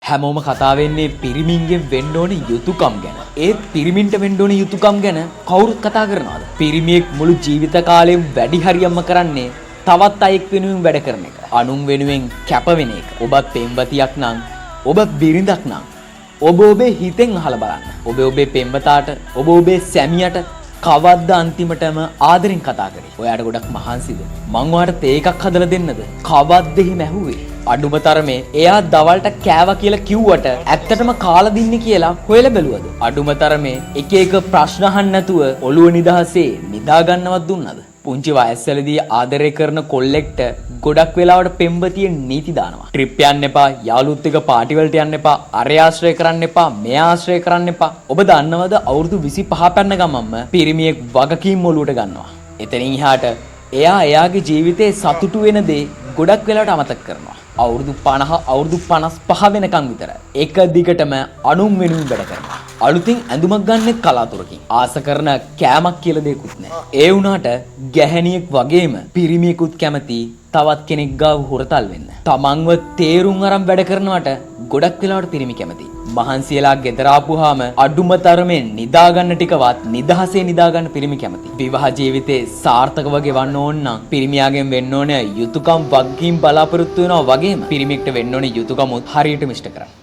හැමෝම කතා වෙන්නේ පිරිමින්ගෙන් වෙන්න ඕනේ යුතුයකම් ගැන. ඒත් පිරිමින්ට වෙන්න ඕනේ යුතුයකම් ගැන කවුරුත් කතා කරනවද? පිරිමියෙක් මුළු ජීවිත කාලෙම වැඩි හරියක්ම කරන්නේ තවත් අයෙක් වෙනුවෙන් වැඩ කරන එක. අනුන් වෙනුවෙන් කැප වෙන එක. ඔබත් පෙම්වතියක් නම්, ඔබත් බිරිඳක් නම්, ඔබ ඔබේ හිතෙන් අහලා බලන්න. ඔබ ඔබේ පෙම්වතාට, ඔබ ඔබේ සැමියාට කවද්ද අන්තිමටම ආදරෙන් කතා කරේ? ඔයාට ගොඩක් මහන්සිද? මං ඔයාට තේ එකක් හදලා දෙන්නද? කවද්ද එහෙම ඇහුවේ? අඩුම තරමේ එයා දවල්ට කෑවා කියලා කිව්වට ඇත්තටම කාලා දින්නේ කියලා හොයලා බැලුවද? අඩුම තරමේ එක එක ප්‍රශ්න අහන්න නැතුව ඔළුව නිදහසේ නිදා ගන්නවත් දුන්නද? පුංචි වයස්වලදී ආදරය කරන කොල්ලෙක්ට ගොඩක් වෙලාවට පෙම්වතිය නීති දානවා. ට්‍රිප් යන්න එපා, යාළුවොත් එක්ක පාටි වලට යන්න එපා, අරය ආශ්‍රය කරන්න එපා, මෙයා ආශ්‍රය කරන්න එපා. ඔබ දන්නවද අවුරුදු 25 පැන්න ගමන්ම පිරිමියෙක් වගකීම් ඔලුවට ගන්නවා. එතනින් එහාට එයා එයාගේ ජීවිතේ සතුටු වෙන දේ ගොඩක් වෙලාවට අමතක කරනවා. අවුරුදු 50 අවුරුදු 55 වෙනකන් විතර එක දිගටම අනුන් වෙනුවෙන් වැඩ කරනවා. අලුතින් ඇඳුමක් ගන්නෙත් කලාතුරකින්. ආස කරන කෑමක් කියලා දෙයක්වත් නැහැ. ඒ වුණාට ගැහැණියෙක් වගේම පිරිමියෙකුත් කැමති තවත් කෙනෙක් ගාව හොරතල් වෙන්න. තමන්ව තේරුම් අරන් වැඩ කරනවට ගොඩක් වෙලාවට පිරිමි කැමති. මහන්සියලා ගෙදර ආපුවාම අඩුම තරමේ නිදා ගන්න ටිකවත් නිදහසේ නිදා ගන්න පිරිමි කැමති. විවාහ ජීවිතේ සාර්ථකව ගෙවන්න ඕන නම් පිරිමියාගෙන් වෙන්න ඕනේ යුතුයකම් වගකීම් බලාපොරොත්තු වෙනවා වගේම පිරිමියෙක්ට වෙන්න ඕනේ යුතුයකමුත් හරියට මිෂ්ඨ කරන්න.